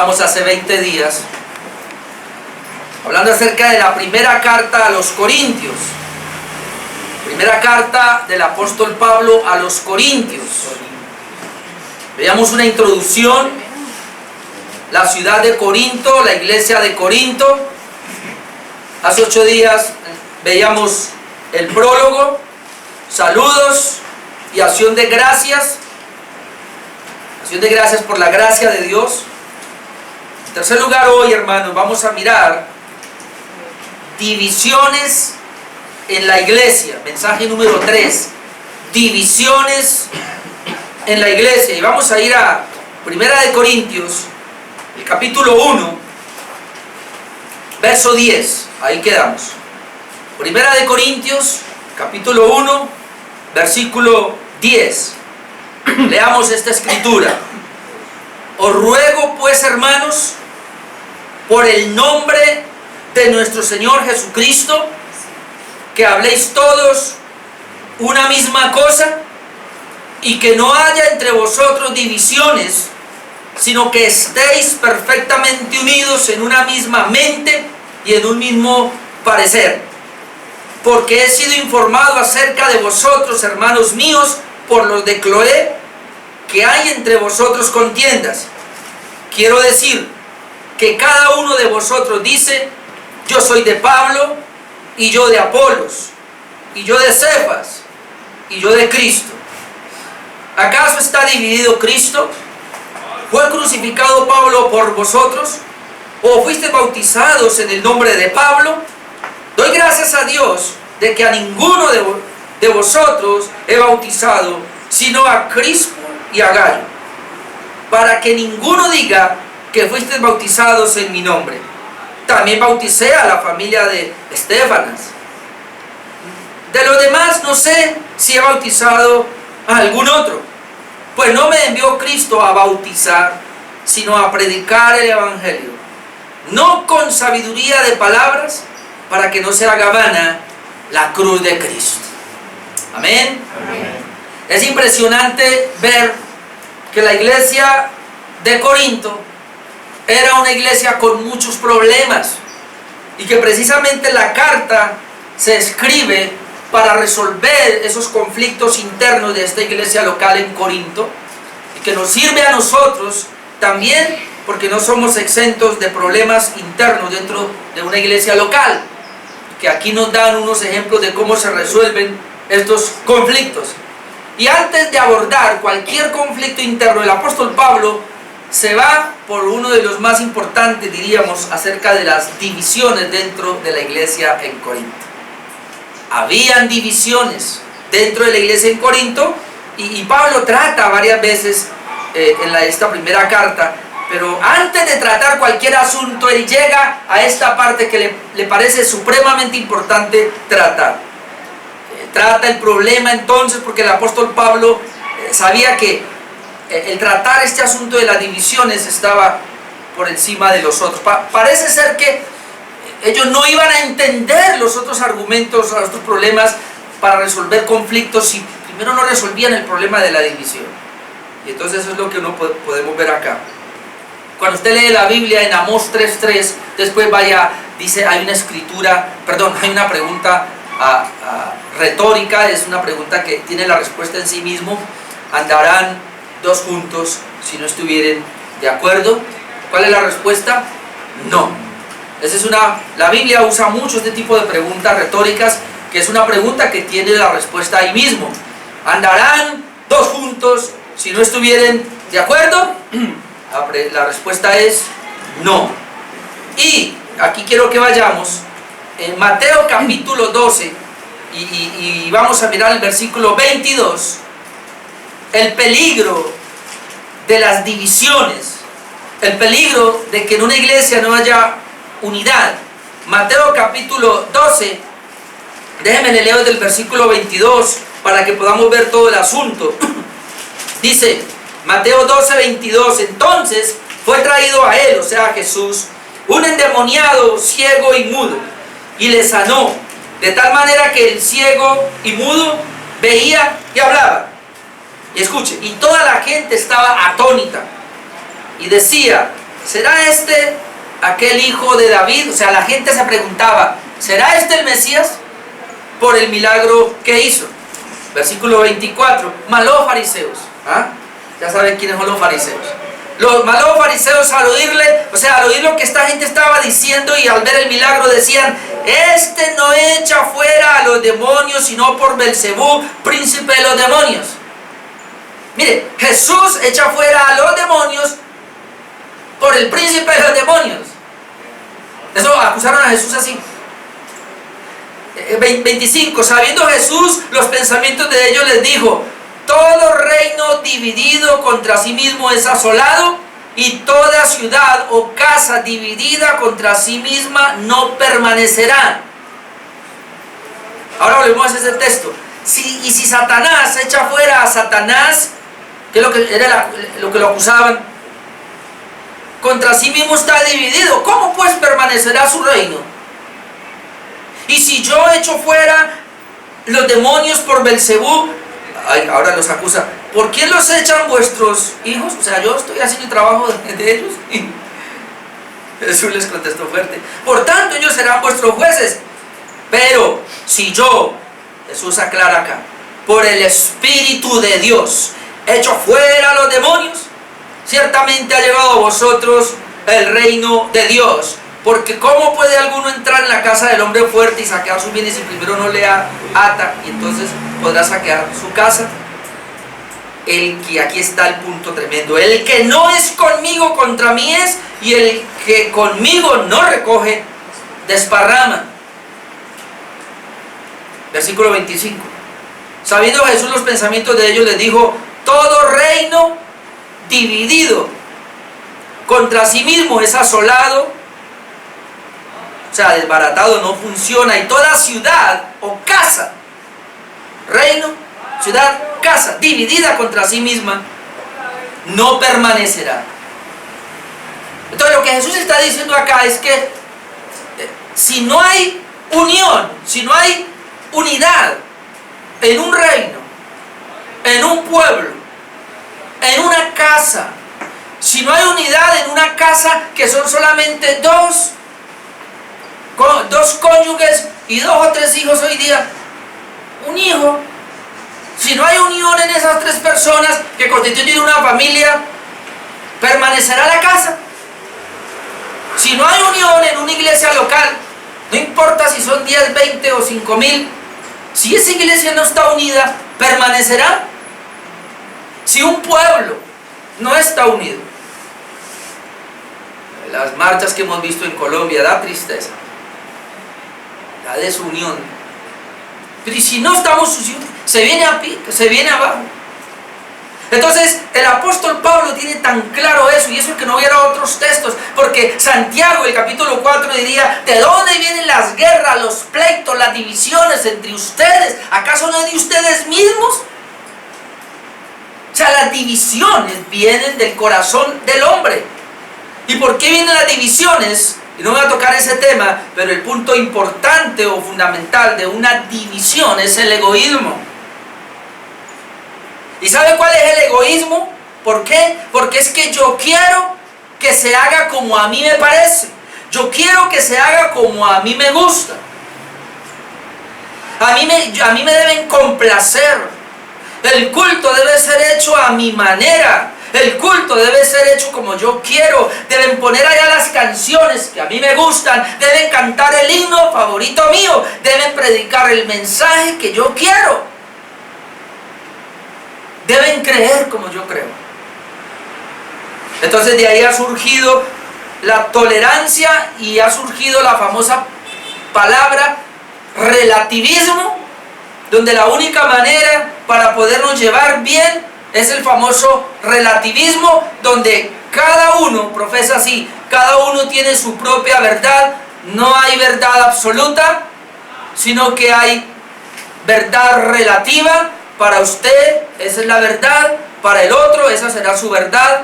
Comenzamos hace 20 días hablando acerca de la primera carta a los Corintios. Primera carta del apóstol Pablo a los Corintios. Veíamos una introducción, la ciudad de Corinto, la iglesia de Corinto. Hace 8 días veíamos el prólogo, saludos y acción de gracias. Acción de gracias por la gracia de Dios. En tercer lugar, hoy, hermanos, vamos a mirar divisiones en la iglesia. Mensaje número 3. Divisiones en la iglesia. Y vamos a ir a Primera de Corintios, el capítulo 1, verso 10. Ahí quedamos. Primera de Corintios, capítulo 1, versículo 10. Leamos esta escritura. Os ruego pues, hermanos, por el nombre de nuestro Señor Jesucristo, que habléis todos una misma cosa y que no haya entre vosotros divisiones, sino que estéis perfectamente unidos en una misma mente y en un mismo parecer. Porque he sido informado acerca de vosotros, hermanos míos, por los de Cloé, que hay entre vosotros contiendas. Quiero decir que cada uno de vosotros dice: yo soy de Pablo, y yo de Apolos, y yo de Cefas, y yo de Cristo. ¿Acaso está dividido Cristo? ¿Fue crucificado Pablo por vosotros? ¿O fuisteis bautizados en el nombre de Pablo? Doy gracias a Dios de que a ninguno de vosotros he bautizado, sino a Crispo y a Gayo, para que ninguno diga que fuisteis bautizados en mi nombre. También bauticé a la familia de Estefanas. De los demás no sé si he bautizado a algún otro, pues no me envió Cristo a bautizar, sino a predicar el evangelio, no con sabiduría de palabras, para que no se haga vana la cruz de Cristo. Amén. Amén. Es impresionante ver que la iglesia de Corinto era una iglesia con muchos problemas, y que precisamente la carta se escribe para resolver esos conflictos internos de esta iglesia local en Corinto, y que nos sirve a nosotros también, porque no somos exentos de problemas internos dentro de una iglesia local, que aquí nos dan unos ejemplos de cómo se resuelven estos conflictos. Y antes de abordar cualquier conflicto interno, el apóstol Pablo se va por uno de los más importantes, diríamos, acerca de las divisiones dentro de la iglesia en Corinto. Habían divisiones dentro de la iglesia en Corinto, y Pablo trata varias veces en esta primera carta, pero antes de tratar cualquier asunto, él llega a esta parte que le parece supremamente importante tratar. Trata el problema entonces, porque el apóstol Pablo sabía que el tratar este asunto de las divisiones estaba por encima de los otros. Parece ser que ellos no iban a entender los otros argumentos, los otros problemas para resolver conflictos si primero no resolvían el problema de la división. Y entonces eso es lo que no podemos ver acá. Cuando usted lee la Biblia en Amós 3:3, después dice, hay una pregunta retórica, es una pregunta que tiene la respuesta en sí mismo. ¿Andarán dos juntos si no estuvieren de acuerdo? ¿Cuál es la respuesta? No. La Biblia usa mucho este tipo de preguntas retóricas, que es una pregunta que tiene la respuesta ahí mismo. ¿Andarán dos juntos si no estuvieren de acuerdo? La respuesta es no. Y aquí quiero que vayamos en Mateo capítulo 12 y vamos a mirar el versículo 22. El peligro de las divisiones, el peligro de que en una iglesia no haya unidad. Mateo capítulo 12, déjenme le leo desde el versículo 22 para que podamos ver todo el asunto. Dice Mateo 12, 22: entonces fue traído a él, o sea a Jesús, un endemoniado ciego y mudo, y le sanó, de tal manera que el ciego y mudo veía y hablaba. Y escuche, y toda la gente estaba atónita y decía: ¿será este aquel hijo de David? O sea, la gente se preguntaba, ¿será este el Mesías? Por el milagro que hizo. Versículo 24, malos fariseos. ¿Ah? Ya saben quiénes son los fariseos. Los malos fariseos al oírle, o sea, al oír lo que esta gente estaba diciendo y al ver el milagro decían, este no echa fuera a los demonios sino por Belcebú, príncipe de los demonios. Mire, Jesús echa fuera a los demonios por el príncipe de los demonios. Eso acusaron a Jesús así. 25, sabiendo Jesús los pensamientos de ellos, les dijo, todo reino dividido contra sí mismo es asolado, y toda ciudad o casa dividida contra sí misma no permanecerá. Ahora volvemos a ese texto. Y si Satanás echa fuera a Satanás, que es lo que era lo que lo acusaban, contra sí mismo está dividido, ¿cómo pues permanecerá su reino? Y si yo echo fuera los demonios por Belcebú, ahora los acusa, ¿por quién los echan vuestros hijos? O sea, yo estoy haciendo el trabajo de ellos. Jesús les contestó fuerte, por tanto ellos serán vuestros jueces. Pero si yo, Jesús aclara acá, por el Espíritu de Dios echo fuera los demonios, ciertamente ha llegado a vosotros el reino de Dios. Porque ¿cómo puede alguno entrar en la casa del hombre fuerte y saquear sus bienes si primero no le ata? Y entonces podrá saquear su casa. El que, aquí está el punto tremendo, el que no es conmigo contra mí es, y el que conmigo no recoge desparrama. Versículo 25. Sabiendo Jesús los pensamientos de ellos, les dijo, todo reino dividido contra sí mismo es asolado, o sea, desbaratado, no funciona, y toda ciudad o casa, reino, ciudad, casa, dividida contra sí misma, no permanecerá. Entonces lo que Jesús está diciendo acá es que si no hay unión, si no hay unidad en un reino, en un pueblo, en una casa, si no hay unidad en una casa que son solamente dos cónyuges y 2 o 3 hijos hoy día, un hijo, si no hay unión en esas 3 personas que constituyen una familia, permanecerá la casa. Si no hay unión en una iglesia local, no importa si son 10, 20 o 5,000, si esa iglesia no está unida, permanecerá. Si un pueblo no está unido, las marchas que hemos visto en Colombia da tristeza, la desunión. Pero y si no estamos unidos, se viene a pique, se viene abajo. Entonces el apóstol Pablo tiene tan claro eso, y eso que no hubiera otros textos, porque Santiago, el capítulo 4, diría, ¿de dónde vienen las guerras, los pleitos, las divisiones entre ustedes? ¿Acaso no es de ustedes mismos? O sea, las divisiones vienen del corazón del hombre. ¿Y por qué vienen las divisiones? Y no voy a tocar ese tema, pero el punto importante o fundamental de una división es el egoísmo. ¿Y sabe cuál es el egoísmo? ¿Por qué? Porque es que yo quiero que se haga como a mí me parece. Yo quiero que se haga como a mí me gusta. A mí me deben complacer. El culto debe ser hecho a mi manera. El culto debe ser hecho como yo quiero. Deben poner allá las canciones que a mí me gustan. Deben cantar el himno favorito mío. Deben predicar el mensaje que yo quiero. Deben creer como yo creo. Entonces de ahí ha surgido la tolerancia y ha surgido la famosa palabra relativismo, donde la única manera para podernos llevar bien es el famoso relativismo, donde cada uno profesa así, cada uno tiene su propia verdad. No hay verdad absoluta, sino que hay verdad relativa. Para usted esa es la verdad, para el otro esa será su verdad.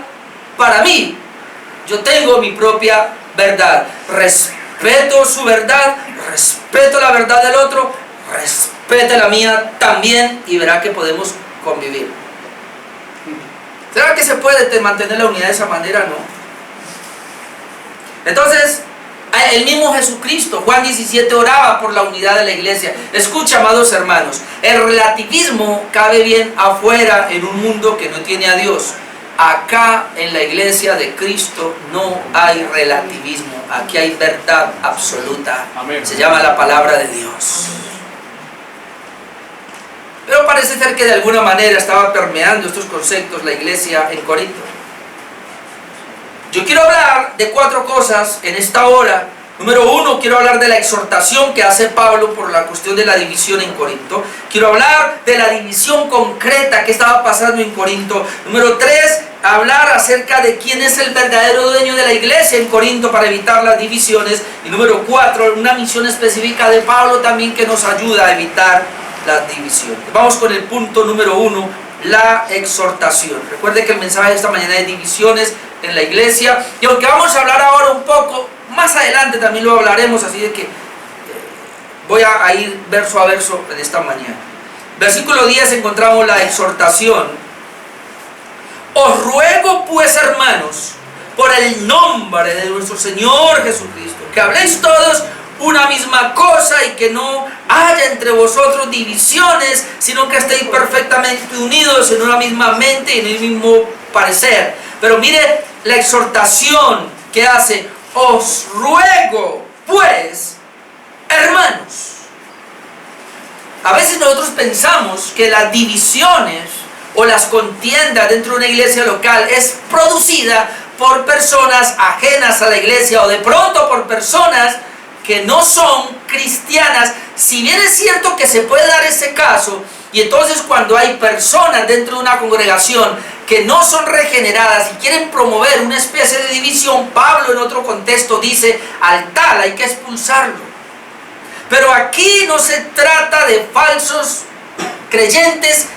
Para mí, yo tengo mi propia verdad. Respeto su verdad, respeto la verdad del otro, respete la mía también, y verá que podemos convivir. ¿Será que se puede mantener la unidad de esa manera? No. Entonces, el mismo Jesucristo, Juan 17, oraba por la unidad de la iglesia. Escucha, amados hermanos, el relativismo cabe bien afuera en un mundo que no tiene a Dios. Acá en la iglesia de Cristo no hay relativismo, aquí hay verdad absoluta. Amén. Se llama la palabra de Dios. Pero parece ser que de alguna manera estaba permeando estos conceptos la iglesia en Corinto. Yo quiero hablar de 4 cosas en esta hora. Número 1, quiero hablar de la exhortación que hace Pablo por la cuestión de la división en Corinto. Quiero hablar de la división concreta que estaba pasando en Corinto. Número 3, hablar acerca de quién es el verdadero dueño de la iglesia en Corinto para evitar las divisiones. Y número 4, una misión específica de Pablo también que nos ayuda a evitar las divisiones. Vamos con el punto número 1, la exhortación. Recuerde que el mensaje de esta mañana es divisiones en la iglesia, y aunque vamos a hablar ahora un poco, más adelante también lo hablaremos, así de que voy a ir verso a verso en esta mañana. Versículo 10 encontramos la exhortación. Os ruego pues, hermanos, por el nombre de nuestro Señor Jesucristo, que habléis todos una misma cosa y que no haya entre vosotros divisiones, sino que estéis perfectamente unidos en una misma mente y en el mismo parecer. Pero mire la exhortación que hace: os ruego pues, hermanos. A veces nosotros pensamos que las divisiones o las contiendas dentro de una iglesia local es producida por personas ajenas a la iglesia, o de pronto por personas que no son cristianas. Si bien es cierto que se puede dar ese caso, y entonces cuando hay personas dentro de una congregación que no son regeneradas y quieren promover una especie de división, Pablo en otro contexto dice: al tal hay que expulsarlo. Pero aquí no se trata de falsos creyentes,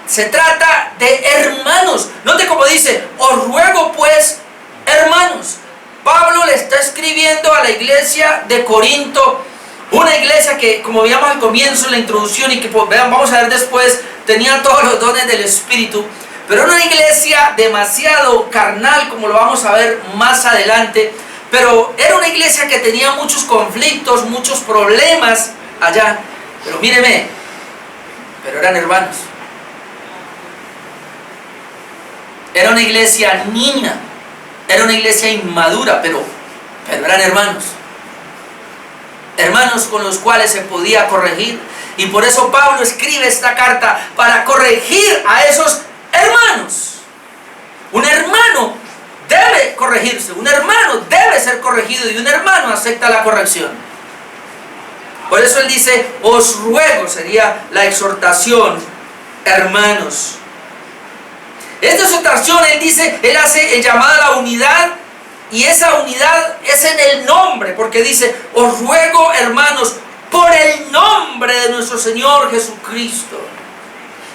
se trata de hermanos. Note cómo dice: os ruego pues, hermanos. Pablo le está escribiendo a la iglesia de Corinto, una iglesia que, como veíamos al comienzo en la introducción y que vamos a ver después, tenía todos los dones del Espíritu, pero era una iglesia demasiado carnal, como lo vamos a ver más adelante. Pero era una iglesia que tenía muchos conflictos, muchos problemas allá. Pero míreme, pero eran hermanos. Era una iglesia niña, era una iglesia inmadura, pero eran hermanos. Hermanos con los cuales se podía corregir. Y por eso Pablo escribe esta carta, para corregir a esos hermanos. Un hermano debe corregirse, un hermano debe ser corregido, y un hermano acepta la corrección. Por eso él dice: os ruego, sería la exhortación, hermanos. Esta exhortación, él dice, él hace el llamado a la unidad, y esa unidad es en el nombre, porque dice: os ruego, hermanos, por el nombre de nuestro Señor Jesucristo.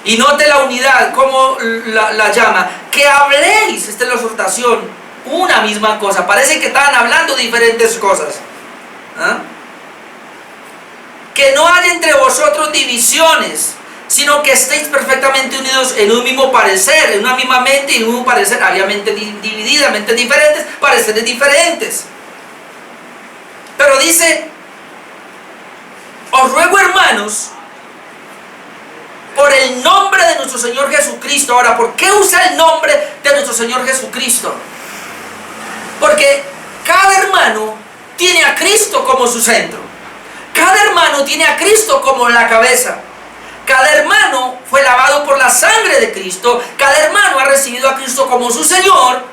Y note la unidad, cómo la llama: que habléis, esta es la exhortación, una misma cosa. Parece que estaban hablando diferentes cosas. ¿Ah? Que no haya entre vosotros divisiones, sino que estéis perfectamente unidos en un mismo parecer, en una misma mente y en un mismo parecer. Había mente dividida, mentes diferentes, pareceres diferentes. Pero dice: os ruego, hermanos, por el nombre de nuestro Señor Jesucristo. Ahora, ¿por qué usa el nombre de nuestro Señor Jesucristo? Porque cada hermano tiene a Cristo como su centro. Cada hermano tiene a Cristo como la cabeza. Cada hermano fue lavado por la sangre de Cristo. Cada hermano ha recibido a Cristo como su Señor.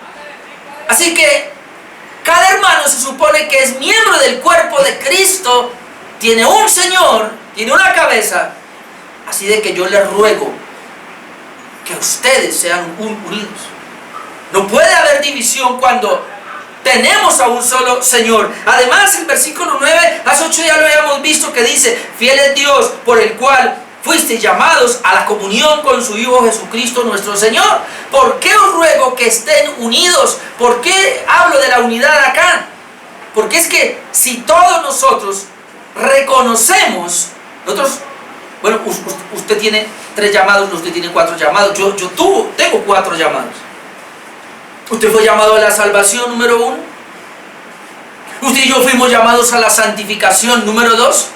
Así que cada hermano se supone que es miembro del cuerpo de Cristo. Tiene un Señor, tiene una cabeza. Así de que yo les ruego que ustedes sean unidos. No puede haber división cuando tenemos a un solo Señor. Además, el versículo 9, hace 8 días lo habíamos visto, que dice: fiel es Dios, por el cual fuisteis llamados a la comunión con su Hijo Jesucristo nuestro Señor. ¿Por qué os ruego que estén unidos? ¿Por qué hablo de la unidad acá? Porque es que si todos nosotros reconocemos, bueno, usted tiene 3 llamados, usted tiene 4 llamados, yo tengo 4 llamados. Usted fue llamado a la salvación número 1, Usted y yo fuimos llamados a la santificación, número 2.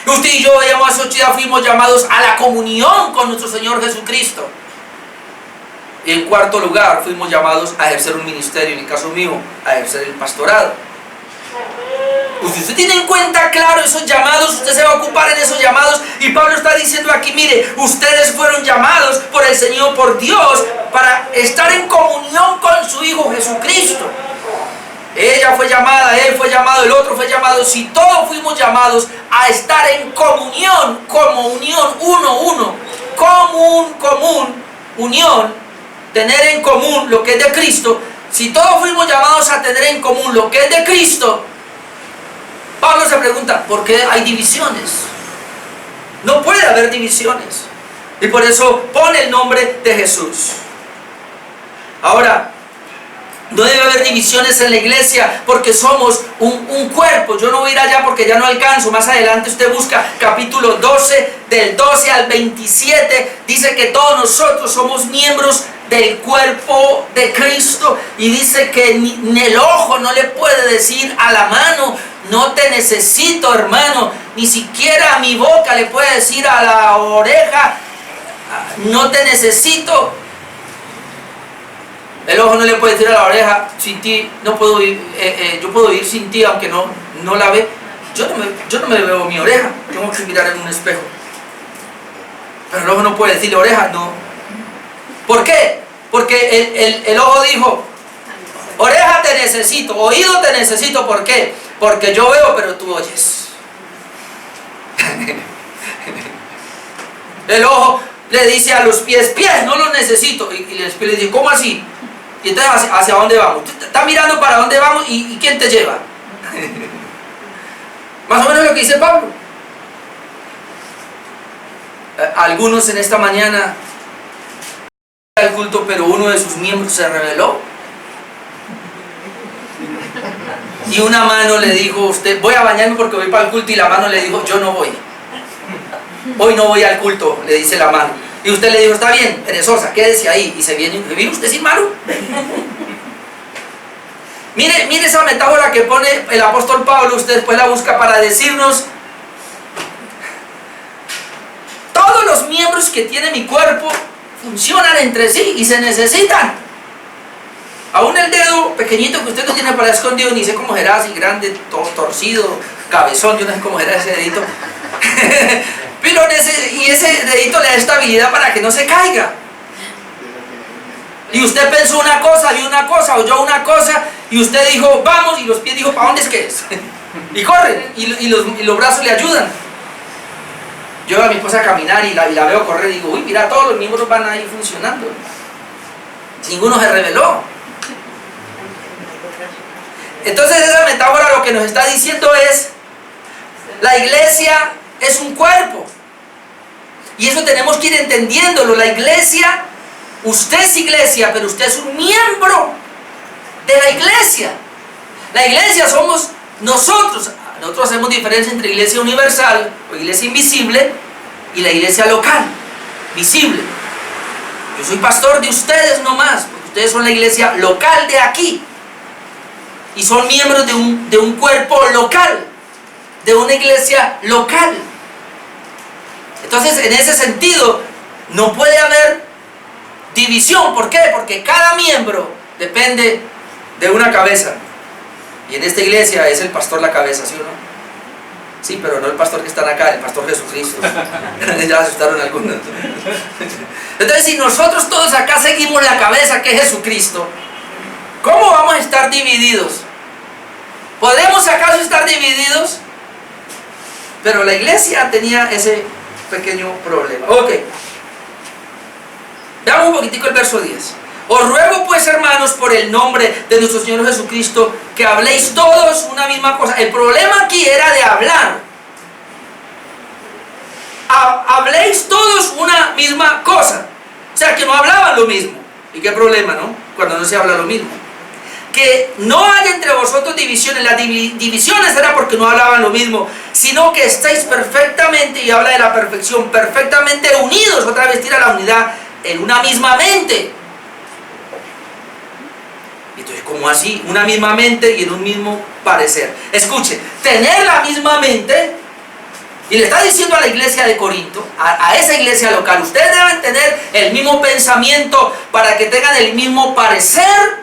Usted y yo, fuimos llamados a la comunión con nuestro Señor Jesucristo. Y en cuarto lugar, fuimos llamados a ejercer un ministerio, en el caso mío, a ejercer el pastorado. Usted tiene en cuenta, claro, esos llamados, usted se va a ocupar en esos llamados. Y Pablo está diciendo aquí, mire, ustedes fueron llamados por el Señor, por Dios, para estar en comunión con su Hijo Jesucristo. Ella fue llamada, él fue llamado, el otro fue llamado. Si todos fuimos llamados a estar en comunión, como unión, uno, común, unión, tener en común lo que es de Cristo. Si todos fuimos llamados a tener en común lo que es de Cristo, Pablo se pregunta, ¿por qué hay divisiones? No puede haber divisiones. Y por eso pone el nombre de Jesús. Ahora, no debe haber divisiones en la iglesia porque somos un cuerpo. Yo no voy a ir allá porque ya no alcanzo. Más adelante usted busca capítulo 12, del 12 al 27. Dice que todos nosotros somos miembros del cuerpo de Cristo. Y dice que ni el ojo no le puede decir a la mano, no te necesito, hermano. Ni siquiera a mi boca le puede decir a la oreja, no te necesito. El ojo no le puede decir a la oreja, sin ti no puedo ir, yo puedo ir sin ti aunque no la ve. Yo no me veo mi oreja, tengo que mirar en un espejo. Pero el ojo no puede decirle oreja, no. ¿Por qué? Porque el ojo dijo, oreja te necesito, oído te necesito. ¿Por qué? Porque yo veo pero tú oyes. El ojo le dice a los pies, no los necesito. Y el espíritu le dice, ¿cómo así? Y entonces, ¿hacia dónde vamos? Tú estás mirando para dónde vamos y ¿quién te lleva? Más o menos lo que dice Pablo. Algunos en esta mañana al culto, pero uno de sus miembros se rebeló. Y una mano le dijo, usted, voy a bañarme porque voy para el culto. Y la mano le dijo, yo no voy. Hoy no voy al culto, le dice la mano. Y usted le dijo, está bien, perezosa, quédese ahí. Y se viene usted sin mano. Mire esa metáfora que pone el apóstol Pablo. Usted después la busca para decirnos, todos los miembros que tiene mi cuerpo funcionan entre sí y se necesitan. Aún el dedo pequeñito que usted no tiene para escondido, ni sé cómo será, así grande, todo torcido, cabezón, yo no sé cómo será ese dedito. Pero ese dedito le da estabilidad para que no se caiga. Y usted pensó una cosa, vio una cosa, oyó una cosa, y usted dijo, vamos, y los pies dijo, ¿para dónde es que es? Y corren, y los brazos le ayudan. Yo veo a mi esposa caminar y la veo correr y digo, uy, mira, todos los miembros van ahí funcionando. Ninguno se rebeló. Entonces esa metáfora lo que nos está diciendo es, la iglesia es un cuerpo. Y eso tenemos que ir entendiéndolo. La iglesia, usted es iglesia, pero usted es un miembro de la iglesia. La iglesia somos nosotros. Nosotros hacemos diferencia entre iglesia universal o iglesia invisible y la iglesia local, visible. Yo soy pastor de ustedes nomás, porque ustedes son la iglesia local de aquí. Y son miembros de un cuerpo local, de una iglesia local. Entonces, en ese sentido, no puede haber división. ¿Por qué? Porque cada miembro depende de una cabeza. Y en esta iglesia es el pastor la cabeza, ¿sí o no? Sí, pero no el pastor que está acá, el pastor Jesucristo. Ya asustaron algunos. Entonces, si nosotros todos acá seguimos la cabeza que es Jesucristo, ¿cómo vamos a estar divididos? ¿Podemos acaso estar divididos? Pero la iglesia tenía ese pequeño problema. Ok. Veamos un poquitico el verso 10. Os ruego pues, hermanos, por el nombre de nuestro Señor Jesucristo, que habléis todos una misma cosa. El problema aquí era de hablar. Habléis todos una misma cosa. O sea, que no hablaban lo mismo. ¿Y qué problema, no? Cuando no se habla lo mismo. Que no haya entre vosotros divisiones. Las divisiones era porque no hablaban lo mismo, sino que estáis perfectamente, y habla de la perfección, perfectamente unidos, otra vez tira la unidad, en una misma mente. Entonces, ¿Cómo así? Una misma mente y en un mismo parecer. Escuche, tener la misma mente, y le está diciendo a la iglesia de Corinto, a esa iglesia local, ustedes deben tener el mismo pensamiento para que tengan el mismo parecer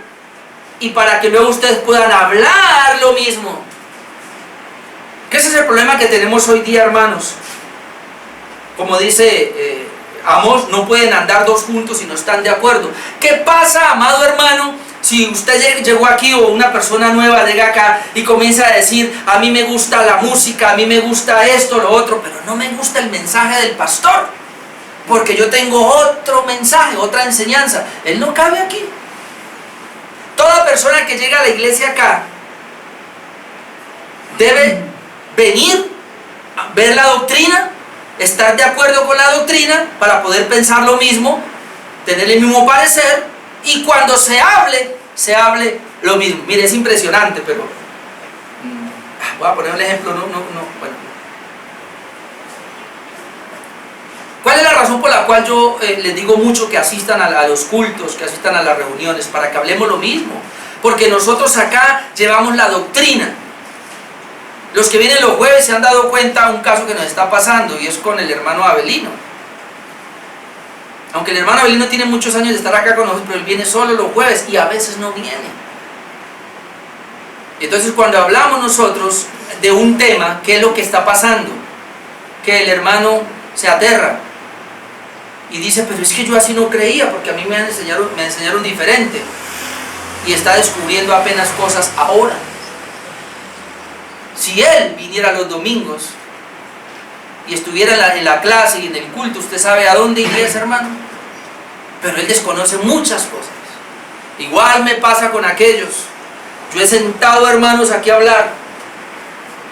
y para que luego ustedes puedan hablar lo mismo. ¿Qué ese es el problema que tenemos hoy día, hermanos? Como dice Amós, no pueden andar dos juntos si no están de acuerdo. ¿Qué pasa, amado hermano, si usted llegó aquí o una persona nueva llega acá y comienza a decir, a mí me gusta la música, a mí me gusta esto, lo otro, pero no me gusta el mensaje del pastor, porque yo tengo otro mensaje, otra enseñanza? Él no cabe aquí. Toda persona que llega a la iglesia acá debe venir, ver la doctrina, estar de acuerdo con la doctrina para poder pensar lo mismo, tener el mismo parecer, y cuando se hable lo mismo. Mire, es impresionante, pero voy a poner un ejemplo, bueno. ¿Cuál es la razón por la cual yo les digo mucho que asistan a los cultos, que asistan a las reuniones? Para que hablemos lo mismo, porque nosotros acá llevamos la doctrina. Los que vienen los jueves se han dado cuenta de un caso que nos está pasando, y es con el hermano Abelino. Aunque el hermano Abelino tiene muchos años de estar acá con nosotros, pero él viene solo los jueves y a veces no viene. Entonces, cuando hablamos nosotros de un tema, ¿qué es lo que está pasando? Que el hermano se aterra y dice, pero es que yo así no creía, porque a mí me enseñaron diferente, y está descubriendo apenas cosas ahora. Si él viniera los domingos y estuviera en la clase y en el culto, usted sabe a dónde iría ese hermano. Pero él desconoce muchas cosas. Igual me pasa con aquellos. Yo he sentado hermanos aquí a hablar,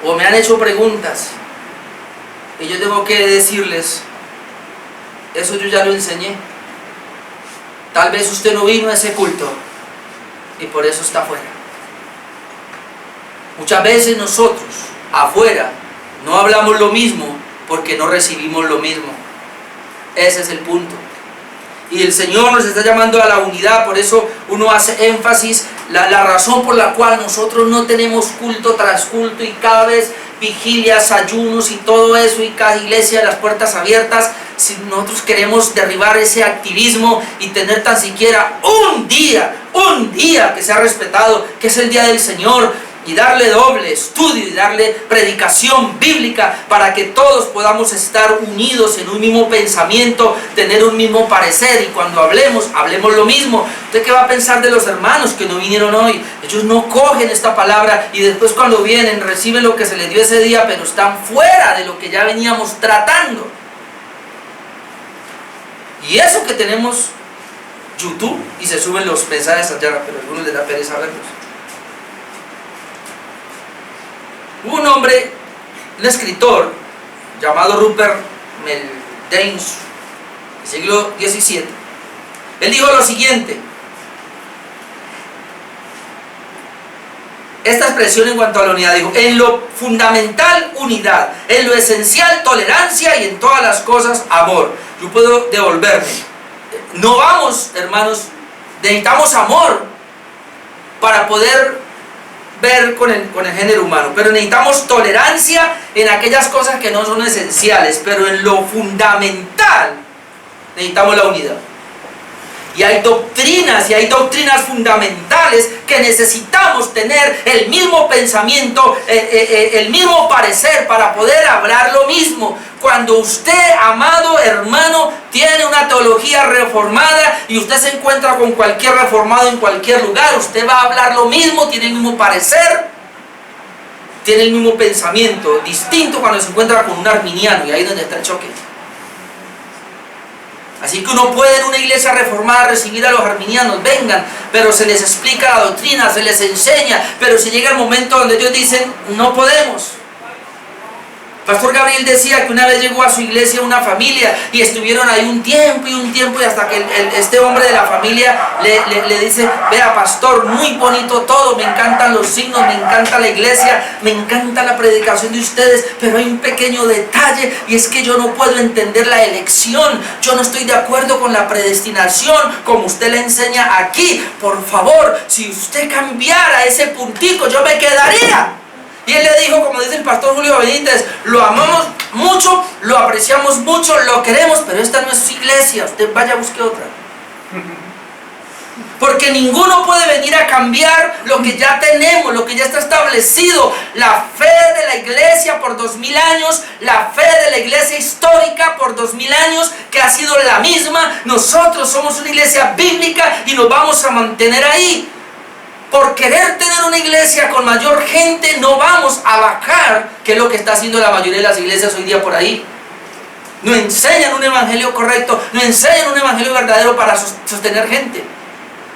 o me han hecho preguntas, y yo tengo que decirles, eso yo ya lo enseñé. Tal vez usted no vino a ese culto y por eso está afuera. Muchas veces nosotros afuera no hablamos lo mismo porque no recibimos lo mismo. Ese es el punto. Y el Señor nos está llamando a la unidad. Por eso uno hace énfasis, la razón por la cual nosotros no tenemos culto tras culto y cada vez vigilias, ayunos y todo eso, y cada iglesia las puertas abiertas. Si nosotros queremos derribar ese activismo y tener tan siquiera un día que sea respetado, que es el día del Señor, y darle doble estudio y darle predicación bíblica para que todos podamos estar unidos en un mismo pensamiento, tener un mismo parecer, y cuando hablemos lo mismo. ¿Usted qué va a pensar de los hermanos que no vinieron hoy? Ellos no cogen esta palabra y después cuando vienen reciben lo que se les dio ese día, pero están fuera de lo que ya veníamos tratando. Y eso que tenemos YouTube y se suben los mensajes allá, pero a algunos les da pereza verlos. Hubo un hombre, un escritor llamado Rupert Meldain, siglo XVII. Él dijo lo siguiente: esta expresión en cuanto a la unidad, dijo, en lo fundamental unidad, en lo esencial tolerancia y en todas las cosas amor. Yo puedo devolverme. No vamos, hermanos, necesitamos amor para poder ver con el género humano, pero necesitamos tolerancia en aquellas cosas que no son esenciales, pero en lo fundamental necesitamos la unidad. Y hay doctrinas fundamentales que necesitamos tener el mismo pensamiento, el mismo parecer para poder hablar lo mismo. Cuando usted, amado hermano, tiene una teología reformada y usted se encuentra con cualquier reformado en cualquier lugar, usted va a hablar lo mismo, tiene el mismo parecer, tiene el mismo pensamiento, distinto cuando se encuentra con un arminiano, y ahí es donde está el choque. Así que uno puede en una iglesia reformada recibir a los arminianos, vengan, pero se les explica la doctrina, se les enseña, pero si llega el momento donde ellos dicen, no podemos, Pastor Gabriel decía que una vez llegó a su iglesia una familia y estuvieron ahí un tiempo y hasta que este hombre de la familia le dice: vea, pastor, muy bonito todo, me encantan los signos, me encanta la iglesia, me encanta la predicación de ustedes, pero hay un pequeño detalle, y es que yo no puedo entender la elección, yo no estoy de acuerdo con la predestinación como usted le enseña aquí. Por favor, si usted cambiara ese puntico, yo me quedaría. Y él le dijo, como dice el pastor Julio Benítez: lo amamos mucho, lo apreciamos mucho, lo queremos, pero esta no es su iglesia, usted vaya a buscar otra. Porque ninguno puede venir a cambiar lo que ya tenemos, lo que ya está establecido. La fe de la iglesia por 2000 años, la fe de la iglesia histórica por 2000 años, que ha sido la misma. Nosotros somos una iglesia bíblica y nos vamos a mantener ahí. Por querer tener una iglesia con mayor gente, no vamos a bajar, que es lo que está haciendo la mayoría de las iglesias hoy día por ahí. No enseñan un evangelio correcto, no enseñan un evangelio verdadero para sostener gente.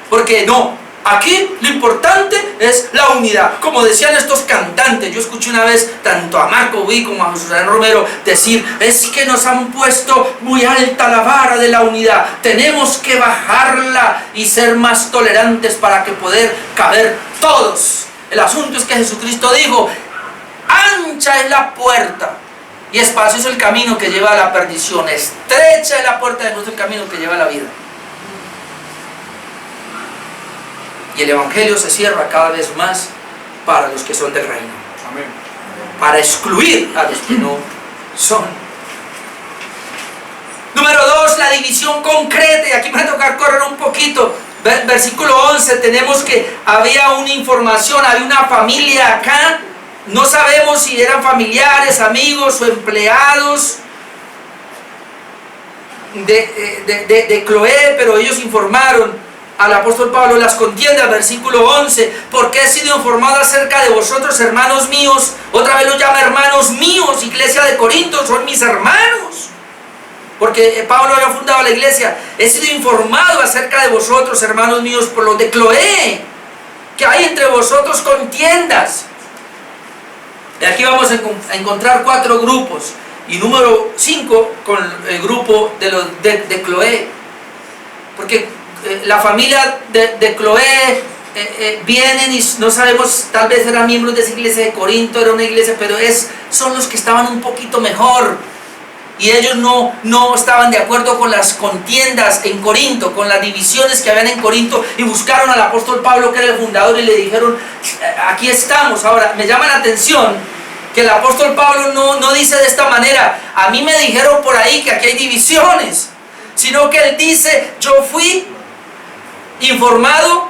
Porque no, aquí lo importante es la unidad. Como decían estos cantantes, yo escuché una vez tanto a Marco Witt como a José Romero decir: es que nos han puesto muy alta la vara de la unidad, tenemos que bajarla y ser más tolerantes para que poder caber todos. El asunto es que Jesucristo dijo: ancha es la puerta y espacioso el camino que lleva a la perdición, estrecha es la puerta de nuestro camino que lleva a la vida. Y el evangelio se cierra cada vez más para los que son del reino. Amén. Para excluir a los que no son. Número 2, la división concreta. Y aquí me va a tocar correr un poquito. Versículo 11, tenemos que había una información, había una familia acá. No sabemos si eran familiares, amigos o empleados de Cloé, pero ellos informaron al apóstol Pablo las contiendas. Versículo 11: porque he sido informado acerca de vosotros, hermanos míos. Otra vez los llama hermanos míos. Iglesia de Corinto, son mis hermanos, porque Pablo había fundado la iglesia. He sido informado acerca de vosotros, hermanos míos, por los de Cloé, que hay entre vosotros contiendas. Y aquí vamos a encontrar 4 grupos, y número 5 con el grupo de los de Cloé, porque la familia de Cloé vienen y no sabemos, tal vez eran miembros de esa iglesia de Corinto, era una iglesia, pero son los que estaban un poquito mejor, y ellos no estaban de acuerdo con las contiendas en Corinto, con las divisiones que habían en Corinto, y buscaron al apóstol Pablo, que era el fundador, y le dijeron: aquí estamos. Ahora, me llama la atención que el apóstol Pablo no dice de esta manera: a mí me dijeron por ahí que aquí hay divisiones, sino que él dice: yo fui informado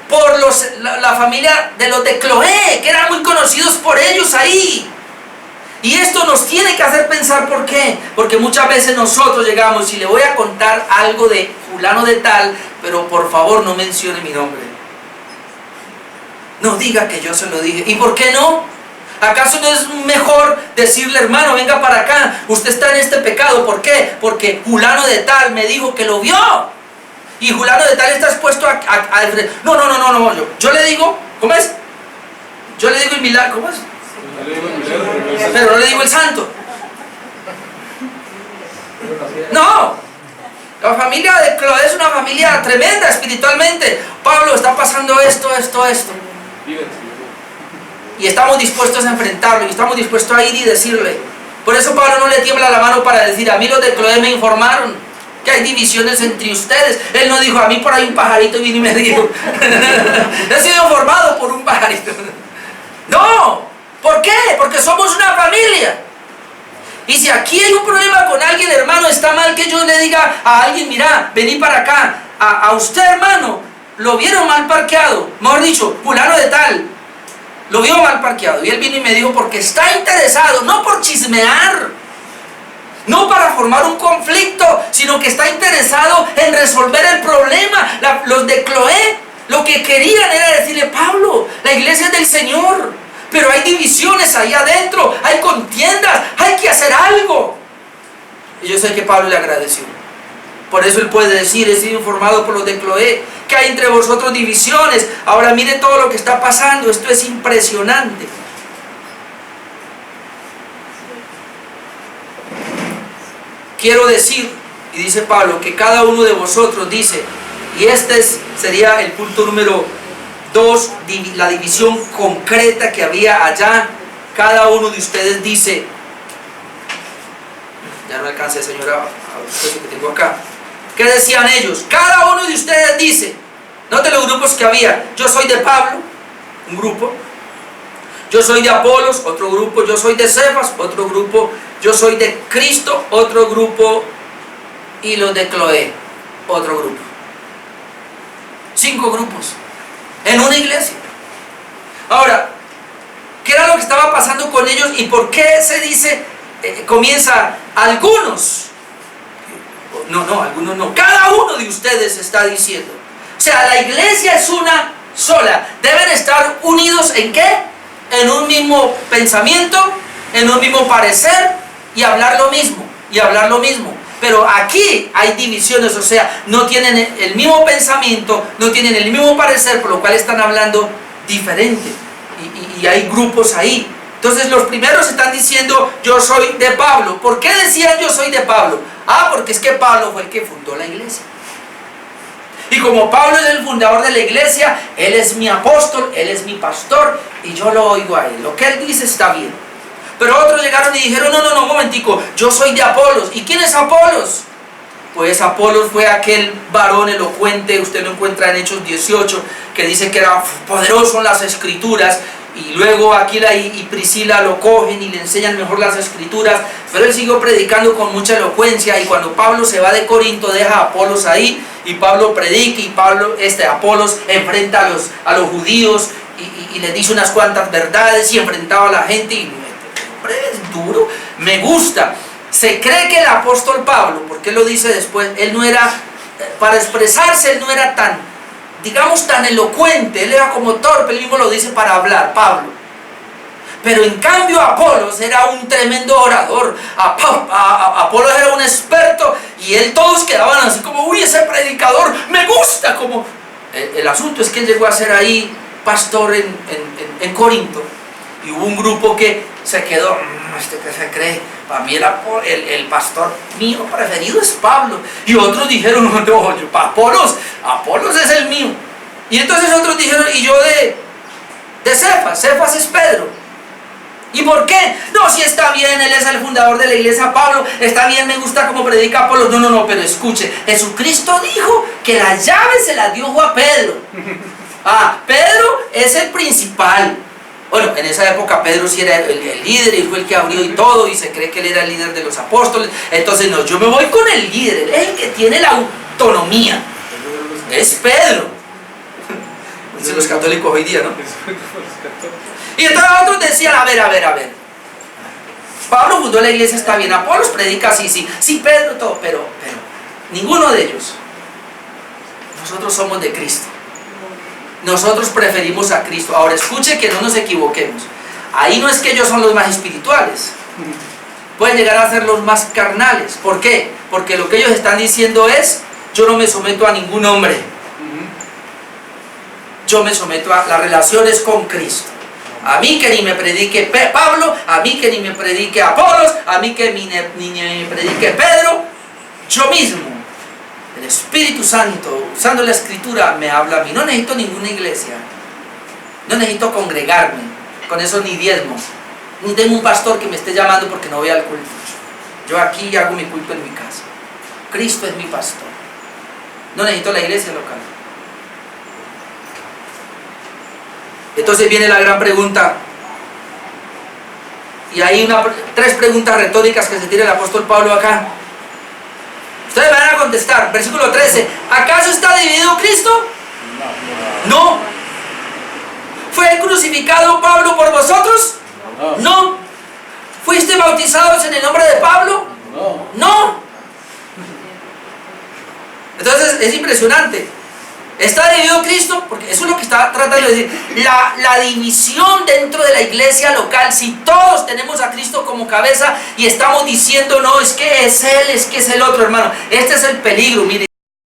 por la familia de los de Cloé, que eran muy conocidos por ellos ahí. Y esto nos tiene que hacer pensar. ¿Por qué? Porque muchas veces nosotros llegamos y le voy a contar algo de fulano de tal, pero por favor no mencione mi nombre, no diga que yo se lo dije. ¿Y por qué no? ¿Acaso no es mejor decirle: hermano, venga para acá, usted está en este pecado? ¿Por qué? Porque fulano de tal me dijo que lo vio, y fulano de tal está expuesto a no, yo le digo, ¿cómo es? Yo le digo el milagro, ¿cómo es? Pero no le digo el santo. No, la familia de Cloé es una familia tremenda espiritualmente. Pablo, está pasando esto. Y estamos dispuestos a enfrentarlo, y estamos dispuestos a ir y decirle. Por eso Pablo no le tiembla la mano para decir: a mí los de Cloé me informaron que hay divisiones entre ustedes. Él no dijo: a mí por ahí un pajarito vino y me dijo. He sido informado por un pajarito. No, ¿por qué? Porque somos una familia. Y si aquí hay un problema con alguien, hermano, está mal que yo le diga a alguien: mira, vení para acá, a usted, hermano, lo vieron mal parqueado, mejor dicho, fulano de tal lo vio mal parqueado, y él vino y me dijo porque está interesado, no por chismear, no para formar un conflicto, sino que está interesado en resolver el problema. Los de Cloé lo que querían era decirle: Pablo, la iglesia es del Señor, pero hay divisiones ahí adentro, hay contiendas, hay que hacer algo. Y yo sé que Pablo le agradeció. Por eso él puede decir: he sido informado por los de Cloé que hay entre vosotros divisiones. Ahora mire todo lo que está pasando, esto es impresionante. quiero decir, y dice Pablo, que cada uno de vosotros dice, y sería el punto número 2, la división concreta que había allá. Cada uno de ustedes dice, ya no alcancé, señora, a usted que tengo acá. ¿Qué decían ellos? Cada uno de ustedes dice, note los grupos que había. Yo soy de Pablo, un grupo. Yo soy de Apolos, otro grupo. Yo soy de Cefas, otro grupo. Yo soy de Cristo, otro grupo. Y los de Cloé, otro grupo. 5 grupos en una iglesia. Ahora, ¿qué era lo que estaba pasando con ellos y por qué se dice, comienza algunos? No, algunos no. Cada uno de ustedes está diciendo. O sea, la iglesia es una sola. Deben estar unidos ¿en qué? En un mismo pensamiento, en un mismo parecer y hablar lo mismo. Pero aquí hay divisiones, o sea, no tienen el mismo pensamiento, no tienen el mismo parecer, por lo cual están hablando diferente. Y hay grupos ahí. Entonces los primeros están diciendo, yo soy de Pablo. ¿Por qué decían yo soy de Pablo? Porque es que Pablo fue el que fundó la iglesia. Y como Pablo es el fundador de la iglesia, él es mi apóstol, él es mi pastor, y yo lo oigo a él. Lo que él dice está bien. Pero otros llegaron y dijeron, no, un momentico, yo soy de Apolos. ¿Y quién es Apolos? Pues Apolos fue aquel varón elocuente, usted lo encuentra en Hechos 18, que dice que era poderoso en las escrituras, y luego Aquila y Priscila lo cogen y le enseñan mejor las escrituras, pero él siguió predicando con mucha elocuencia, y cuando Pablo se va de Corinto deja a Apolos ahí, y Pablo predica, y Apolos enfrenta a los judíos, y les dice unas cuantas verdades, y enfrentaba a la gente, y hombre, es duro, me gusta. Se cree que el apóstol Pablo, porque él lo dice después, él no era, para expresarse, él no era tan, digamos, tan elocuente, él era como torpe, él mismo lo dice para hablar, Pablo. Pero en cambio Apolos era un tremendo orador. Apolos era un experto, y él, todos quedaban así como, uy, ese predicador, me gusta. Como el asunto es que él llegó a ser ahí pastor en Corinto, y hubo un grupo que se quedó, que se cree, para mí el pastor mío preferido es Pablo. Y otros dijeron, no, Apolos es el mío. Y entonces otros dijeron, y yo de Cefas es Pedro. ¿Y por qué? No, si está bien, él es el fundador de la iglesia, Pablo, está bien, me gusta como predica Apolos. No, pero escuche, Jesucristo dijo que la llave se la dio a Pedro. Pedro es el principal. Bueno, en esa época Pedro sí era el líder, y fue el que abrió y todo, y se cree que él era el líder de los apóstoles. Entonces no, yo me voy con el líder, él es el que tiene la autonomía, es Pedro. Dicen los católicos hoy día, ¿no? Y entonces otros decían, a ver, Pablo fundó la iglesia, está bien, Apolos predica, sí, Pedro, todo, pero ninguno de ellos. Nosotros somos de Cristo. Nosotros preferimos a Cristo. Ahora escuche, que no nos equivoquemos. Ahí no es que ellos son los más espirituales. Pueden llegar a ser los más carnales. ¿Por qué? Porque lo que ellos están diciendo es, yo no me someto a ningún hombre. Yo me someto a las relaciones con Cristo. A mí que ni me predique Pablo, a mí que ni me predique Apolos, a mí que ni me predique Pedro, yo mismo. El Espíritu Santo, usando la Escritura, me habla a mí. No necesito ninguna iglesia. No necesito congregarme. Con eso ni diezmo. Ni tengo un pastor que me esté llamando porque no voy al culto. Yo aquí hago mi culto en mi casa. Cristo es mi pastor. No necesito la iglesia local. Entonces viene la gran pregunta. Y hay 3 preguntas retóricas que se tira el apóstol Pablo acá. Ustedes van a contestar, versículo 13. ¿Acaso está dividido Cristo? No. ¿Fue crucificado Pablo por vosotros? No. ¿Fuiste bautizados en el nombre de Pablo? No. Entonces es impresionante. ¿Está dividido Cristo? Porque eso es lo que está tratando de decir. La división dentro de la iglesia local, si todos tenemos a Cristo como cabeza y estamos diciendo, no, es que es Él, es que es el otro, hermano. Este es el peligro. Mire,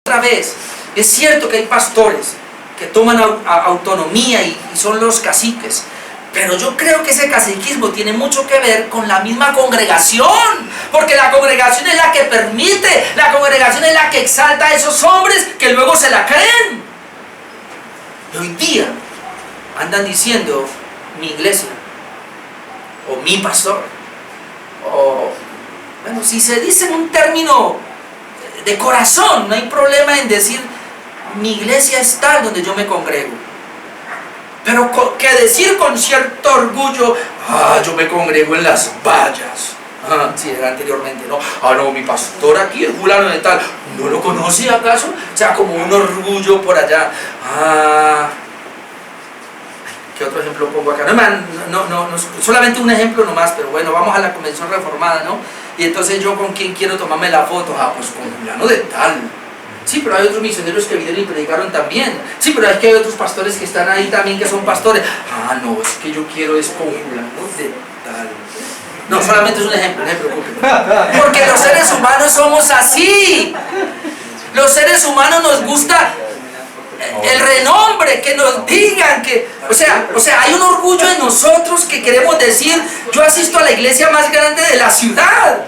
otra vez, es cierto que hay pastores que toman autonomía y son los caciques, Pero yo creo que ese caciquismo tiene mucho que ver con la misma congregación, porque la congregación es la que permite, la congregación es la que exalta a esos hombres que luego se la creen. Y hoy día andan diciendo mi iglesia, o mi pastor, o bueno, si se dice en un término de corazón, no hay problema en decir mi iglesia es tal donde yo me congrego. Pero que decir con cierto orgullo, yo me congrego en Las Vallas. Sí, era anteriormente, ¿no? No, mi pastor aquí es fulano de tal. ¿No lo conoce acaso? O sea, como un orgullo por allá. ¿Qué otro ejemplo pongo acá? No, solamente un ejemplo nomás, pero bueno, vamos a la Convención Reformada, ¿no? Y entonces yo con quién quiero tomarme la foto, pues con fulano de tal. Sí, pero hay otros misioneros que vinieron y predicaron también. Sí, pero es que hay otros pastores que están ahí también que son pastores. No, es que yo quiero es con fulano de tal. No, solamente es un ejemplo, no se preocupen. Porque los seres humanos somos así. Los seres humanos nos gusta el renombre, que nos digan que... O sea, hay un orgullo en nosotros que queremos decir, yo asisto a la iglesia más grande de la ciudad.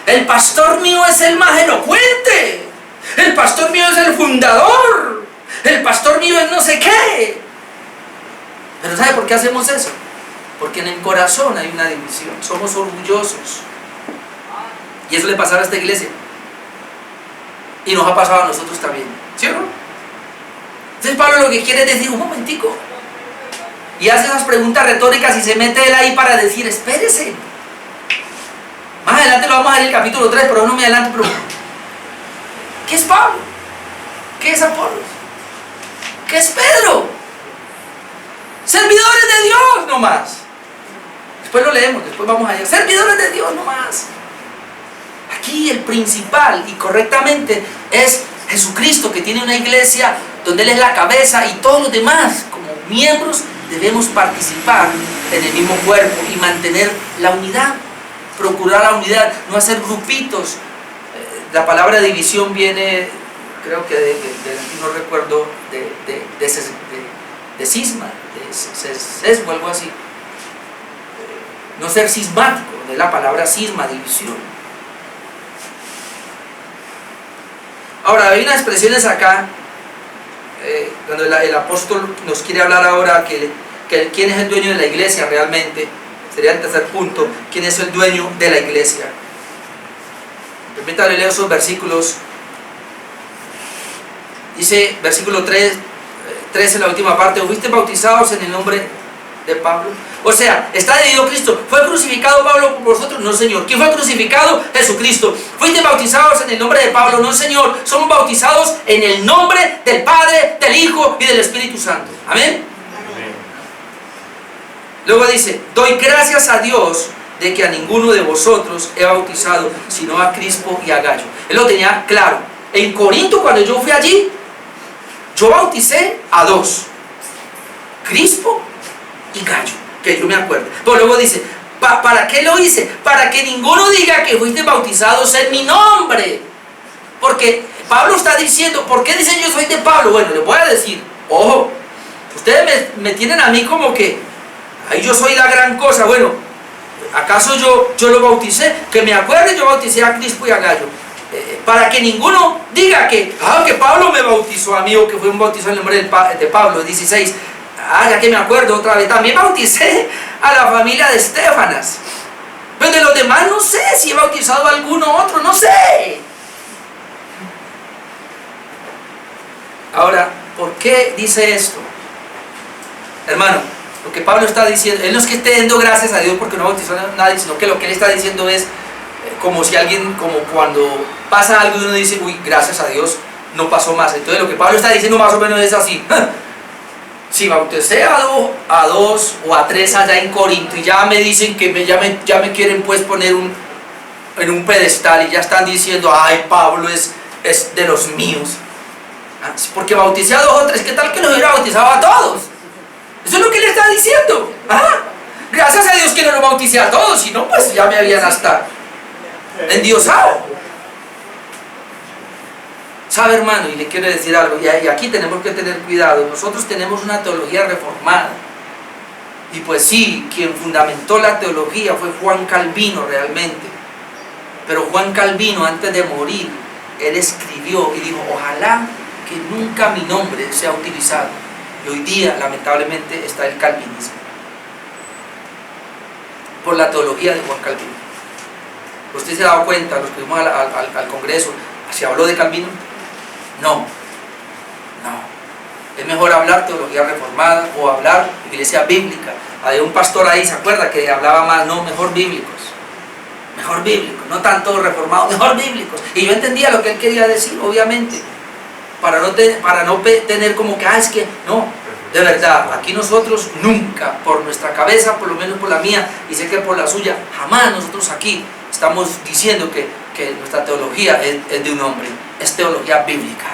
El pastor mío es el más elocuente. El pastor mío es el fundador. El pastor mío es no sé qué. Pero ¿sabe por qué hacemos eso? Porque en el corazón hay una división. Somos orgullosos. Y eso le pasaba a esta iglesia. Y nos ha pasado a nosotros también. ¿Sí o no? Entonces Pablo lo que quiere es decir, un momentico. Y hace esas preguntas retóricas y se mete él ahí para decir, espérese. Más adelante lo vamos a ver en el capítulo 3, pero no me adelanto, pero... ¿Qué es Pablo? ¿Qué es Apolos? ¿Qué es Pedro? Servidores de Dios nomás. Después lo leemos, después vamos allá. Servidores de Dios nomás. Aquí el principal y correctamente es Jesucristo, que tiene una iglesia donde Él es la cabeza y todos los demás como miembros debemos participar en el mismo cuerpo y mantener la unidad, procurar la unidad, no hacer grupitos. La palabra división viene, creo que no recuerdo, de cisma, de sesgo, algo así. No ser cismático, de la palabra cisma, división. Ahora, hay unas expresiones acá, cuando el apóstol nos quiere hablar ahora que quién es el dueño de la iglesia realmente. Sería el tercer punto, quién es el dueño de la iglesia. Permítanme leer esos versículos. Dice, versículo 13, la última parte, ¿fuiste bautizados en el nombre de Pablo? O sea, está dividido Cristo. ¿Fue crucificado Pablo por vosotros? No, Señor. ¿Quién fue crucificado? Jesucristo. ¿Fuiste bautizados en el nombre de Pablo? No, Señor. Somos bautizados en el nombre del Padre, del Hijo y del Espíritu Santo. Amén. Luego dice, doy gracias a Dios de que a ninguno de vosotros he bautizado, sino a Crispo y a Gallo. Él lo tenía claro. En Corinto, cuando yo fui allí, yo bauticé a dos, Crispo y Gallo, que yo me acuerdo. Pero luego dice, ¿para qué lo hice? Para que ninguno diga que fuiste bautizados en mi nombre. Porque Pablo está diciendo, ¿por qué dicen yo soy de Pablo? Bueno, les voy a decir, ojo, ustedes me tienen a mí como que, ahí yo soy la gran cosa. Bueno, ¿acaso yo lo bauticé? Que me acuerde, yo bauticé a Crispo y a Gallo. Para que ninguno diga que Pablo me bautizó a mí, o que fue un bautizo en el nombre de Pablo. 16. Ya que me acuerdo otra vez, también bauticé a la familia de Estefanas. Pero de los demás no sé si he bautizado a alguno otro, no sé. Ahora, ¿por qué dice esto? Hermano, lo que Pablo está diciendo, él no es que esté dando gracias a Dios porque no bautizó a nadie, sino que lo que él está diciendo es como si alguien, como cuando pasa algo y uno dice, uy, gracias a Dios no pasó más. Entonces lo que Pablo está diciendo más o menos es así. Si bauticé a dos o a tres allá en Corinto y ya me dicen que ya me quieren pues poner en un pedestal y ya están diciendo, ay, Pablo es de los míos. Porque bauticé a dos o tres, ¿qué tal que los hubiera bautizado a todos? Eso es lo que él está diciendo. Gracias a Dios que no lo bauticé a todos, si no, pues ya me habían hasta endiosado. ¿Sabe, hermano? Y le quiero decir algo, y aquí tenemos que tener cuidado. Nosotros tenemos una teología reformada. Y pues sí, quien fundamentó la teología fue Juan Calvino realmente. Pero Juan Calvino, antes de morir, él escribió y dijo: ojalá que nunca mi nombre sea utilizado. Y hoy día, lamentablemente, está el calvinismo, por la teología de Juan Calvino. ¿Usted se ha dado cuenta, los que fuimos al Congreso, se habló de Calvino? No. Es mejor hablar teología reformada o hablar iglesia bíblica. Había un pastor ahí, ¿se acuerda? Que hablaba más, no, mejor bíblicos, no tanto reformados, mejor bíblicos. Y yo entendía lo que él quería decir, obviamente, para no tener como que, es que, no, de verdad, aquí nosotros nunca, por nuestra cabeza, por lo menos por la mía, y sé que por la suya, jamás nosotros aquí estamos diciendo que nuestra teología es de un hombre, es teología bíblica.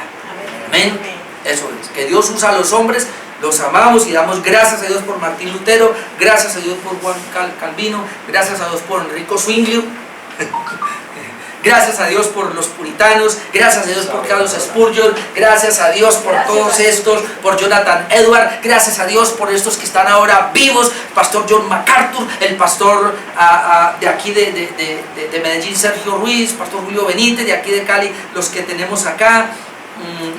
Amén. Eso es, que Dios usa a los hombres, los amamos y damos gracias a Dios por Martín Lutero, gracias a Dios por Juan Calvino, gracias a Dios por Enrico Zwinglio, gracias a Dios por los puritanos, gracias a Dios por Carlos Spurgeon, gracias a Dios por todos estos, por Jonathan Edwards, gracias a Dios por estos que están ahora vivos, el pastor John MacArthur, el pastor de aquí de Medellín, Sergio Ruiz, pastor Julio Benítez, de aquí de Cali, los que tenemos acá,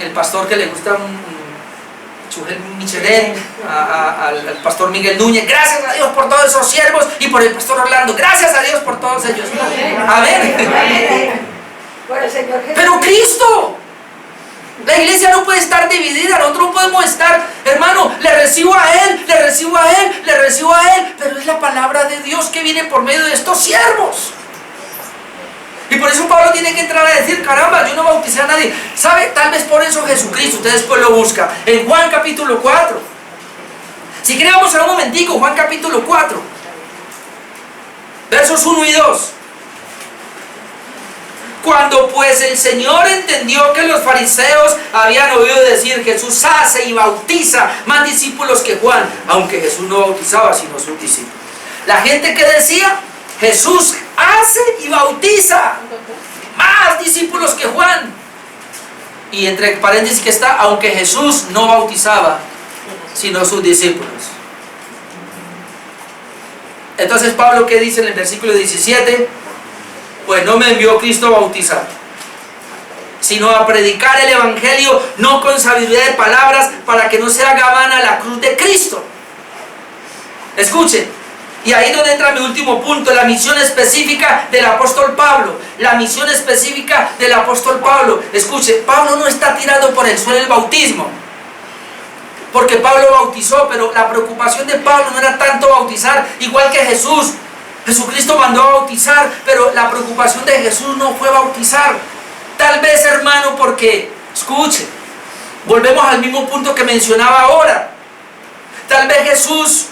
el pastor que le gusta Chujel Michelet, al pastor Miguel Núñez, gracias a Dios por todos esos siervos, y por el pastor Orlando, gracias a Dios por todos ellos. Amén. Pero Cristo, la iglesia no puede estar dividida, nosotros no podemos estar, hermano, le recibo a Él, pero es la palabra de Dios que viene por medio de estos siervos. Y por eso Pablo tiene que entrar a decir: caramba, yo no bauticé a nadie. ¿Sabe? Tal vez por eso Jesucristo, usted después lo busca en Juan capítulo 4. Si queremos un momentico, Juan capítulo 4, versos 1 y 2. Cuando pues el Señor entendió que los fariseos habían oído decir: Jesús hace y bautiza más discípulos que Juan, aunque Jesús no bautizaba sino sus discípulos. La gente que decía: Jesús hace y bautiza más discípulos que Juan, y entre paréntesis que está: aunque Jesús no bautizaba sino sus discípulos. Entonces Pablo, ¿qué dice en el versículo 17? Pues no me envió Cristo a bautizar, sino a predicar el evangelio, no con sabiduría de palabras, para que no se haga vana la cruz de Cristo. Escuchen, y ahí donde entra mi último punto, la misión específica del apóstol Pablo. La misión específica del apóstol Pablo. Escuche, Pablo no está tirando por el suelo el bautismo, porque Pablo bautizó, pero la preocupación de Pablo no era tanto bautizar, igual que Jesús. Jesucristo mandó a bautizar, pero la preocupación de Jesús no fue bautizar. Tal vez, hermano, porque, escuche, volvemos al mismo punto que mencionaba ahora. Tal vez Jesús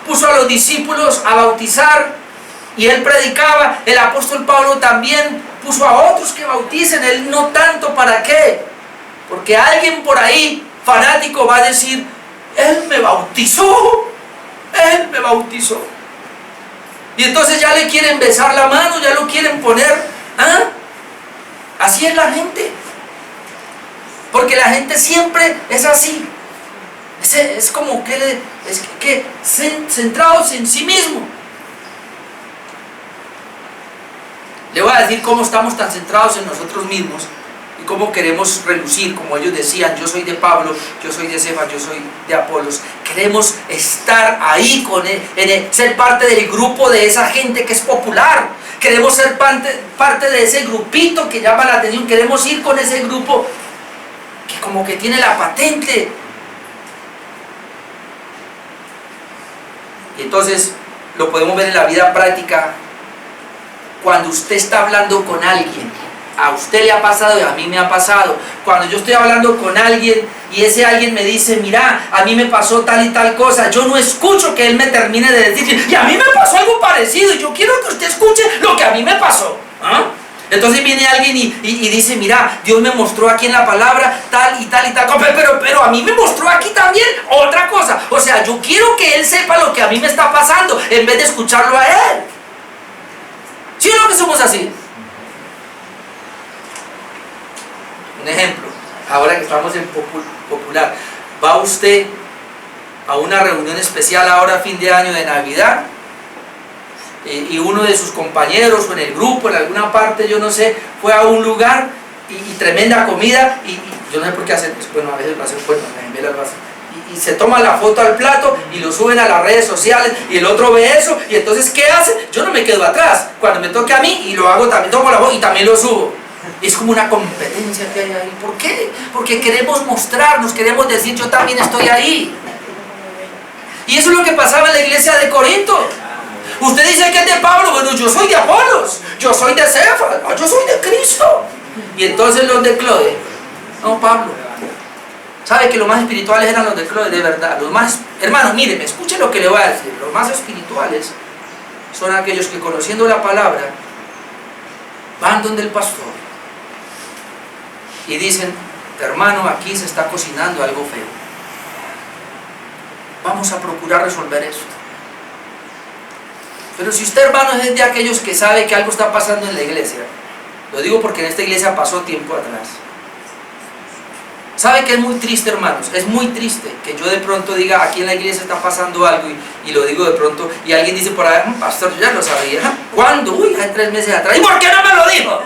puso a los discípulos a bautizar y él predicaba. El apóstol Pablo también puso a otros que bauticen, él no tanto. ¿Para qué? Porque alguien por ahí fanático va a decir: él me bautizó. Y entonces ya le quieren besar la mano, ya lo quieren poner. Así es la gente, porque la gente siempre es así. Es como que centrados en sí mismo. Le voy a decir cómo estamos tan centrados en nosotros mismos y cómo queremos relucir, como ellos decían: yo soy de Pablo, yo soy de Cefas, yo soy de Apolos. Queremos estar ahí con él, ser parte del grupo de esa gente que es popular. Queremos ser parte de ese grupito que llama la atención. Queremos ir con ese grupo que como que tiene la patente. Y entonces lo podemos ver en la vida práctica. Cuando usted está hablando con alguien, a usted le ha pasado y a mí me ha pasado. Cuando yo estoy hablando con alguien y ese alguien me dice: mira, a mí me pasó tal y tal cosa, yo no escucho que él me termine de decir: y a mí me pasó algo parecido, y yo quiero que usted escuche lo que a mí me pasó. Entonces viene alguien y dice: mira, Dios me mostró aquí en la palabra tal y tal y tal cosa, pero a mí me mostró aquí también otra cosa. O sea, yo quiero que él sepa lo que a mí me está pasando en vez de escucharlo a él. ¿Sí o no que somos así? Un ejemplo, ahora que estamos en popular, va usted a una reunión especial ahora a fin de año de Navidad, y uno de sus compañeros o en el grupo, en alguna parte, yo no sé, fue a un lugar y tremenda comida, y yo no sé por qué hacen eso, bueno, a veces lo hacen, bueno, y se toma la foto al plato y lo suben a las redes sociales, y el otro ve eso, y entonces ¿qué hace? Yo no me quedo atrás, cuando me toque a mí y lo hago también, tomo la foto y también lo subo. Es como una competencia que hay ahí. ¿Por qué? Porque queremos mostrarnos, queremos decir yo también estoy ahí. Y eso es lo que pasaba en la iglesia de Corinto. Usted dice que es de Pablo, bueno, yo soy de Apolos, yo soy de Cefas, yo soy de Cristo. Y entonces los de Cloé, no, Pablo. ¿Sabe que los más espirituales eran los de Cloé? De verdad, los más, hermanos, míreme, escuche lo que le voy a decir. Los más espirituales son aquellos que, conociendo la palabra, van donde el pastor y dicen: hermano, aquí se está cocinando algo feo, vamos a procurar resolver esto. Pero si usted, hermano, es de aquellos que sabe que algo está pasando en la iglesia, lo digo porque en esta iglesia pasó tiempo atrás, sabe que es muy triste, hermanos, es muy triste que yo de pronto diga: aquí en la iglesia está pasando algo, y lo digo de pronto, y alguien dice por ahí: pastor, yo ya lo sabía. ¿Cuándo? Uy, hace 3 meses atrás. ¿Y por qué no me lo dijo?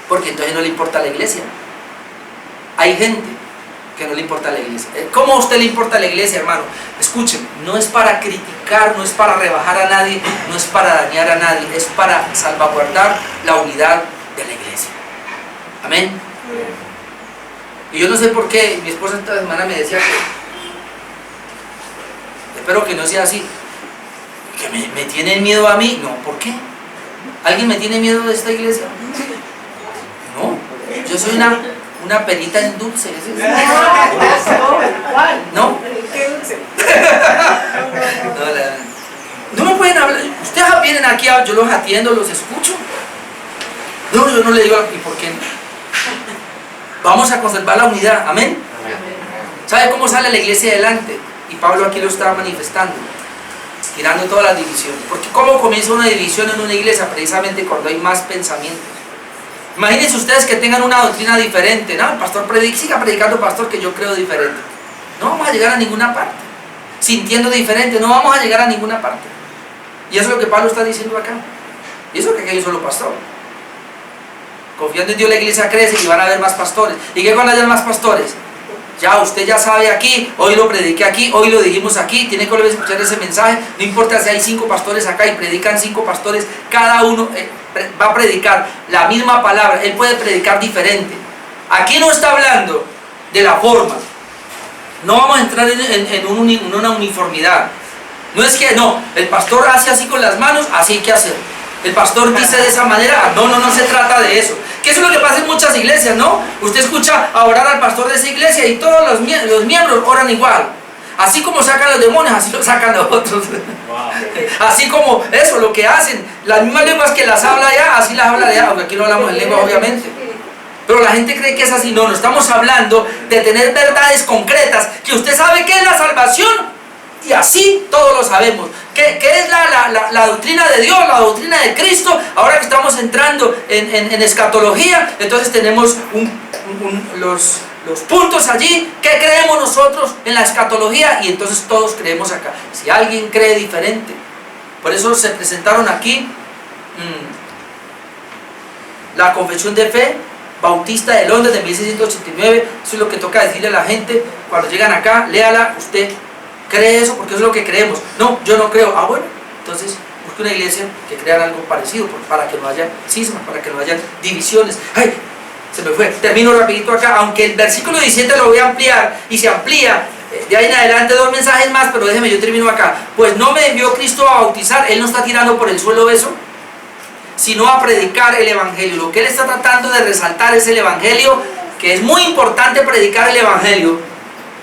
Porque entonces no le importa la iglesia. Hay gente que no le importa la iglesia. ¿Cómo a usted le importa la iglesia, hermano? Escuchen, no es para criticar, no es para rebajar a nadie, no es para dañar a nadie, es para salvaguardar la unidad de la iglesia. Amén. Y yo no sé por qué, mi esposa esta semana me decía que espero que no sea así, que me tienen miedo a mí. No, ¿por qué? ¿Alguien me tiene miedo de esta iglesia? No, yo soy una perita en dulce. ¿No? No me pueden hablar. Ustedes vienen aquí, yo los atiendo, los escucho. No, yo no le digo: ¿y por qué no? Vamos a conservar la unidad. Amén. ¿Sabe cómo sale la iglesia adelante? Y Pablo aquí lo estaba manifestando, tirando todas las divisiones. Porque ¿cómo comienza una división en una iglesia? Precisamente cuando hay más pensamientos. Imagínense ustedes que tengan una doctrina diferente. No, el pastor siga predicando, pastor, que yo creo diferente. No vamos a llegar a ninguna parte. Sintiendo diferente, no vamos a llegar a ninguna parte. Y eso es lo que Pablo está diciendo acá. Y eso es que aquellos solo pastor. Confiando en Dios la iglesia crece y van a haber más pastores. ¿Y qué cuando haya más pastores? Ya, usted ya sabe aquí, hoy lo prediqué aquí, hoy lo dijimos aquí, tiene que volver a escuchar ese mensaje. No importa si hay 5 pastores acá y predican 5 pastores, cada uno va a predicar la misma palabra, él puede predicar diferente. Aquí no está hablando de la forma, no vamos a entrar en una uniformidad. No es que no, el pastor hace así con las manos, así hay que hacer. El pastor dice de esa manera, no se trata de eso. Que eso es lo que pasa en muchas iglesias, ¿no? Usted escucha a orar al pastor de esa iglesia y todos los miembros oran igual. Así como sacan los demonios, así lo sacan los otros. Wow. Así como eso, lo que hacen, las mismas lenguas que las habla allá, así las habla allá, aunque aquí no hablamos en lengua, obviamente. Pero la gente cree que es así. No estamos hablando de tener verdades concretas, que usted sabe qué es la salvación, y así todos lo sabemos. ¿Qué es la doctrina de Dios, la doctrina de Cristo? Ahora que estamos entrando en escatología, entonces tenemos los puntos allí. ¿Qué creemos nosotros en la escatología? Y entonces todos creemos acá. Si alguien cree diferente, por eso se presentaron aquí la Confesión de Fe Bautista de Londres de 1689. Eso es lo que toca decirle a la gente cuando llegan acá: léala, usted ¿cree eso? Porque eso es lo que creemos. No, yo no creo. Ah, bueno, entonces busque una iglesia que crean algo parecido, para que no haya cismas, para que no haya divisiones. ¡Ay! Se me fue. Termino rapidito acá, aunque el versículo 17 lo voy a ampliar, y se amplía de ahí en adelante 2 mensajes más, pero déjeme, yo termino acá. Pues no me envió Cristo a bautizar. Él no está tirando por el suelo eso, sino a predicar el evangelio. Lo que él está tratando de resaltar es el evangelio, que es muy importante predicar el evangelio,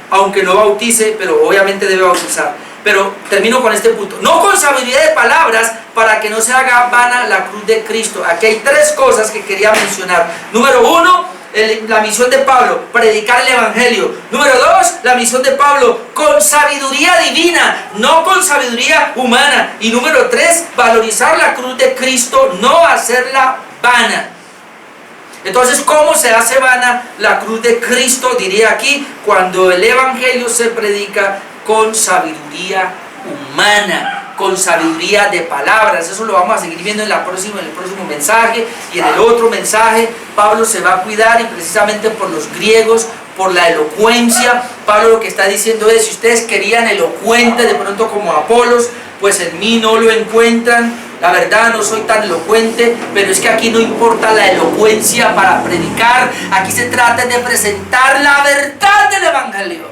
aunque no bautice, pero obviamente debe bautizar. Pero termino con este punto: no con sabiduría de palabras, para que no se haga vana la cruz de Cristo. Aquí hay 3 cosas que quería mencionar. Número 1, la misión de Pablo, predicar el evangelio. Número 2, la misión de Pablo, con sabiduría divina, no con sabiduría humana. Y número 3, valorizar la cruz de Cristo, no hacerla vana. Entonces, ¿cómo se hace vana la cruz de Cristo? Diría aquí, cuando el evangelio se predica con sabiduría humana, con sabiduría de palabras. Eso lo vamos a seguir viendo en el próximo mensaje, y en el otro mensaje Pablo se va a cuidar, y precisamente por los griegos, por la elocuencia. Pablo lo que está diciendo es: si ustedes querían elocuente de pronto como Apolos, pues en mí no lo encuentran. La verdad, no soy tan elocuente, pero es que aquí no importa la elocuencia para predicar. Aquí se trata de presentar la verdad del evangelio.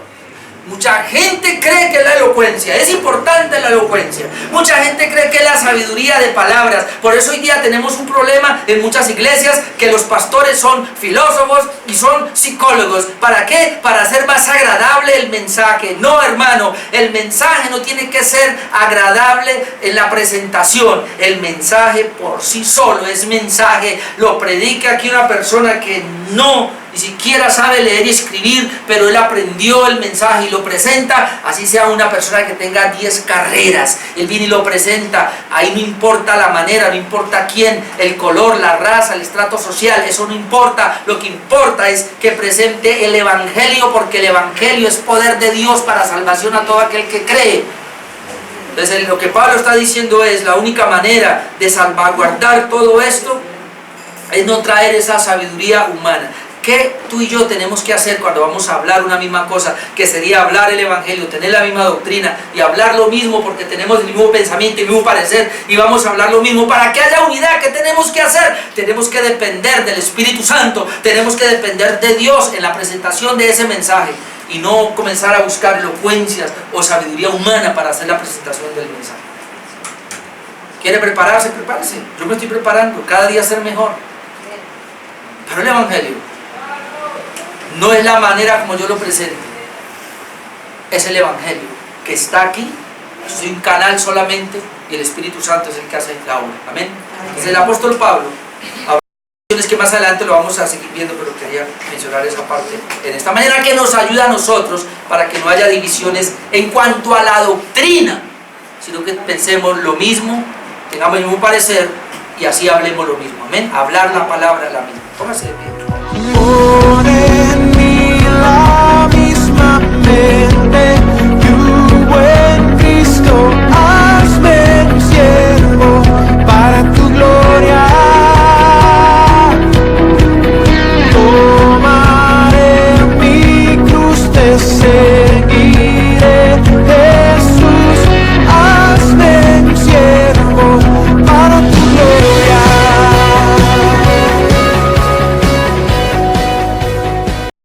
Mucha gente cree que la elocuencia, es importante la elocuencia. Mucha gente cree que la sabiduría de palabras. Por eso hoy día tenemos un problema en muchas iglesias, que los pastores son filósofos y son psicólogos. ¿Para qué? Para hacer más agradable el mensaje. No, hermano, el mensaje no tiene que ser agradable en la presentación. El mensaje por sí solo es mensaje. Lo predica aquí una persona que ni siquiera sabe leer y escribir, pero él aprendió el mensaje y lo presenta. Así sea una persona que tenga 10 carreras, él viene y lo presenta. Ahí no importa la manera, no importa quién, el color, la raza, el estrato social, eso no importa. Lo que importa es que presente el evangelio, porque el evangelio es poder de Dios para salvación a todo aquel que cree. Entonces, lo que Pablo está diciendo es: la única manera de salvaguardar todo esto es no traer esa sabiduría humana. ¿Qué tú y yo tenemos que hacer cuando vamos a hablar una misma cosa? Que sería hablar el evangelio, tener la misma doctrina y hablar lo mismo, porque tenemos el mismo pensamiento y el mismo parecer, y vamos a hablar lo mismo. Para que haya unidad, ¿qué tenemos que hacer? Tenemos que depender del Espíritu Santo, tenemos que depender de Dios en la presentación de ese mensaje, y no comenzar a buscar elocuencias o sabiduría humana para hacer la presentación del mensaje. ¿Quiere prepararse? Prepárese. Yo me estoy preparando, cada día ser mejor. Pero el evangelio no es la manera como yo lo presento, es el evangelio que está aquí. Yo soy un canal solamente, y el Espíritu Santo es el que hace la obra. Amén. Es el apóstol Pablo. Es que más adelante lo vamos a seguir viendo, pero quería mencionar esa parte en esta manera, que nos ayuda a nosotros para que no haya divisiones en cuanto a la doctrina, sino que pensemos lo mismo, tengamos el mismo parecer, y así hablemos lo mismo. Amén. Hablar la palabra la misma. Póngase de pie.